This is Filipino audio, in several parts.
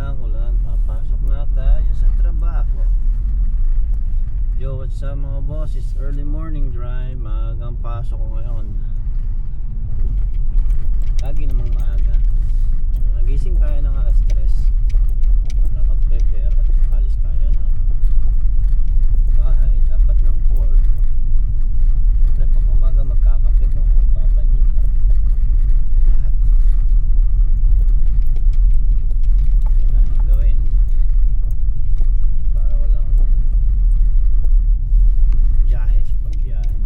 ng ulan, papasok na tayo sa trabaho. Yo, what's up mga boss? It's early morning drive. Maagang pasok ko ngayon. Lagi namang maaga. So, nagising tayo ng alas 3 para mag-prepare at alis tayo ng bahay. Dapat ng 4. Siyempre pag umaga magkakape mo, magbabanyo ka. Lahat kailangan gawin para walang biyahe sa pagbiyahe.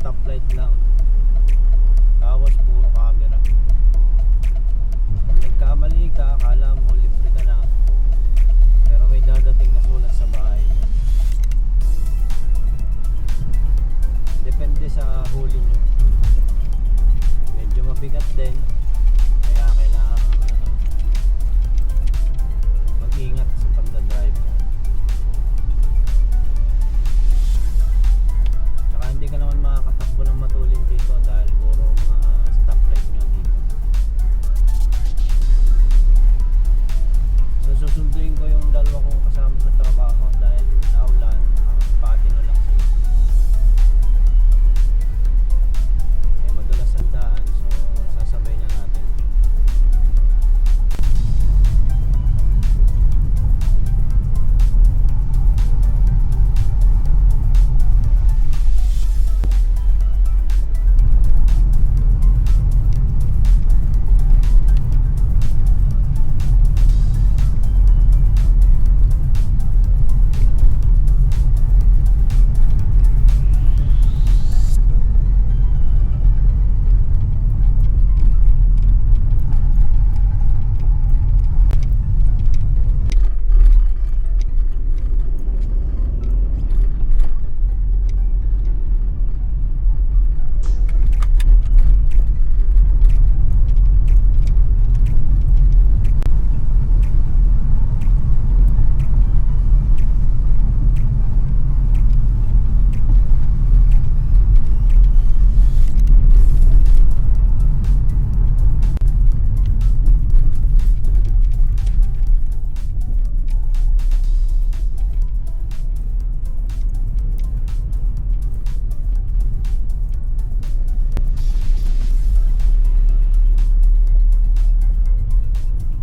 stoplight lang. Tapos puro camera. Pag nagkamali ka, akala mo libre ka na. Pero may dadating na sulat sa bahay. Depende sa huli nyo. Medyo mabigat din. Kaya kailangan mag-ingat sa pagdadrive. Tsaka hindi ka naman makakatakbo ng matulin dito dahil puro mga stoplight nga dito. So susunduin ko yung dalawa kong kasama sa trabaho dahil naulan, patino lang sila. Eh madulas ang daan, so sasabay na natin.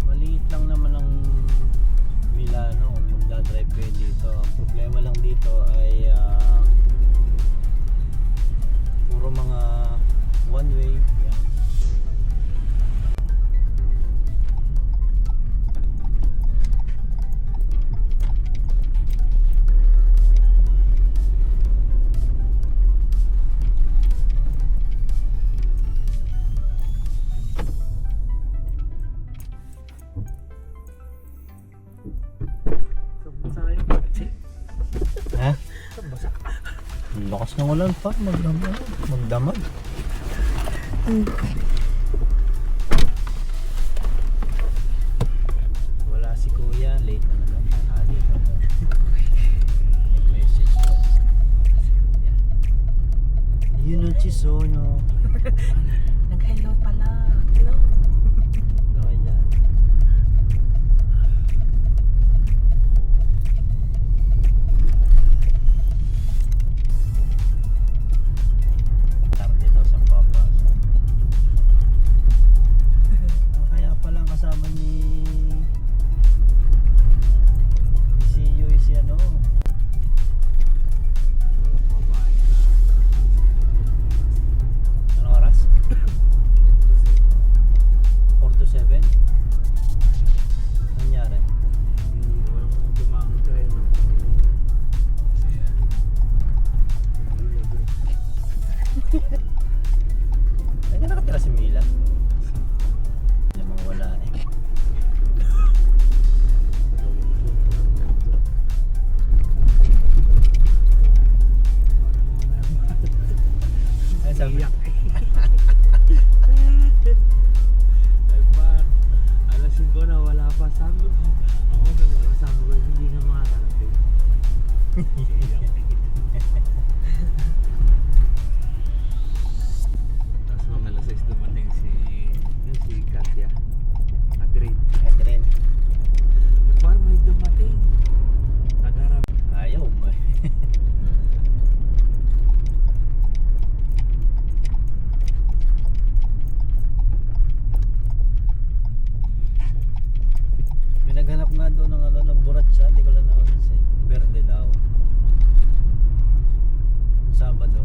Maliit lang naman ang Milano kung magdadrive kayo dito. Ang problema lang dito ay puro mga one way. Yan. Ha? Ang lakas ng ulan pa, magdamag. Wala si kuya, late na naman. Nag-message ko. Yun ang chisono. Nag-hello pala. Hello. Okay dyan. Tarde daw siyang papasok. Kaya pala ang kasama ni si Yoy si ano. Anong oras? 4 to 7? Nangyari? Walang dumang treno. Ay, nakatira si Mila. Hindi naman wala eh. Ay, sabi, Ay pa, alas 5 na wala pa. Sabi ko, ako gano'n. Sabi ko, hindi na makakarating. Tapos mga alas 6 dumating si Katya. Adrian. Catherine, Parang may dumating. Tagarap. ayaw mo eh. May naghanap nga doon ng ano, ng buratsa, hindi ko lang nawalan sa Verde daw. Sabado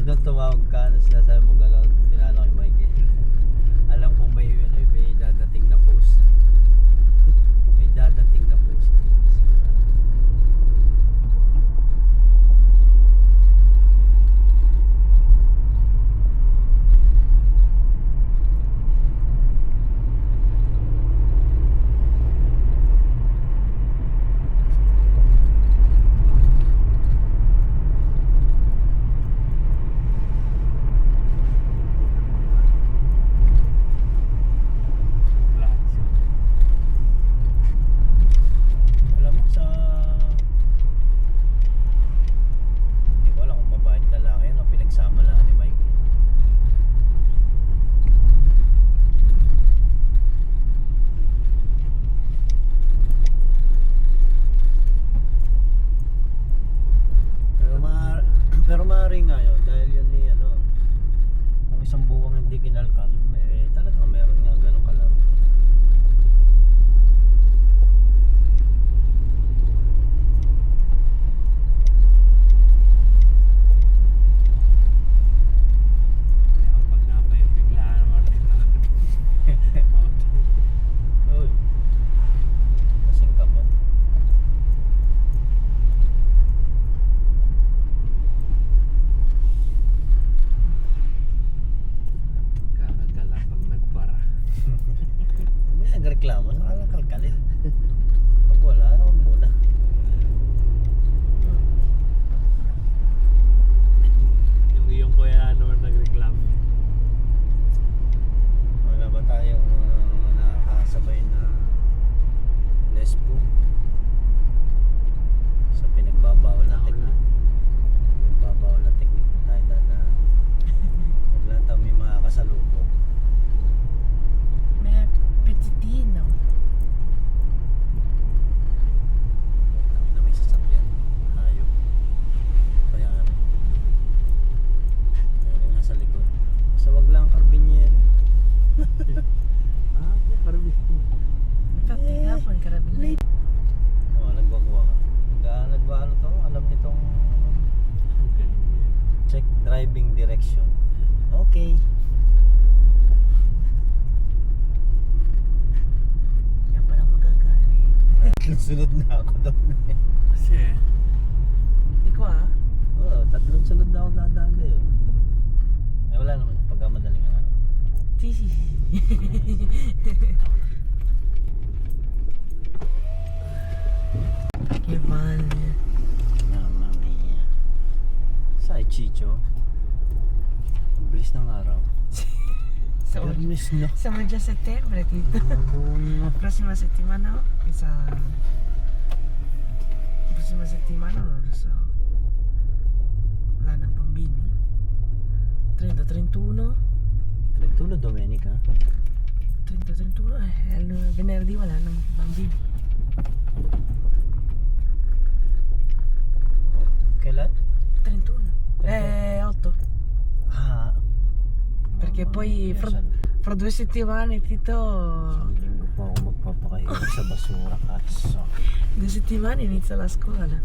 nung tumawag ka, nung sinasabi mo gano'n, pinano kay Michael. Alam kong may dadating na post. May dadating na post. Sigurado. Lahat siya. Alam mo sa... Hindi ko alam kung babae at lalaki yun o pinagsama lang ni Michael. Pero maaari nga yun dahil yun ni ano, kung isang buwang hindi kinalkal, talagang meron nga ganun kalaro. Kaya pag napay biglaan naman Uy, kasing ka ba? kakagala pag nagpara. May nagreklamo, nakakalkalin. Pag wala, huwag muna. Yung iyong kuya naman nagreklamo. Wala ba tayong nakakasabay na lesbo sa pinagbabawal na teknik? Pinagbabawal na teknik na tayo dahil na huwag lang tayo may makakasalubong. May petitino. Huwag na may sasakyan. Hayop. Kaya nga rin. Kaya rin nasa likod. Basta wag lang karbinyeri. Parang Patigapon, karabin. Oh, nagwagwag. Nagwano to? Alam nitong check driving direction. Okay. Kaya pala magagalit. Sunod na ako doon. Kasi Hindi ko ah. Oo, tatlong sunod na ako nadaan ngayon. Eh wala naman pagkamadaling araw. Tisi. Kevin. Mamma mia. Sa Chicho. Ang bilis ng araw. Sa, Fairness na. sa medya Settembre, tito. Prossima settimana, prossima settimana non lo so. Wala nang bambini. 30, 31. 31 Domenica. 30, 31. Venerdì wala nang bambini. Kailan? 31. 8. Ah. Perché poi fra 2 settimane, Tito. Isang linggo pa ako magpapakahiga sa basura, katso. 2 settimane inizia la scuola.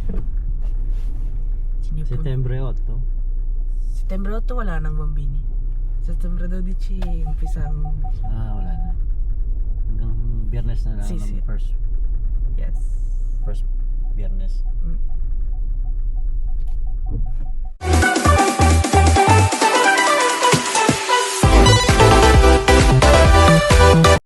Settembre 8. Settembre 8 wala nang bambini. Settembre 12 umpisang. Ah, wala na. Hanggang Biyernes na lang Si, ng si. first Yes. Biyernes. Mm.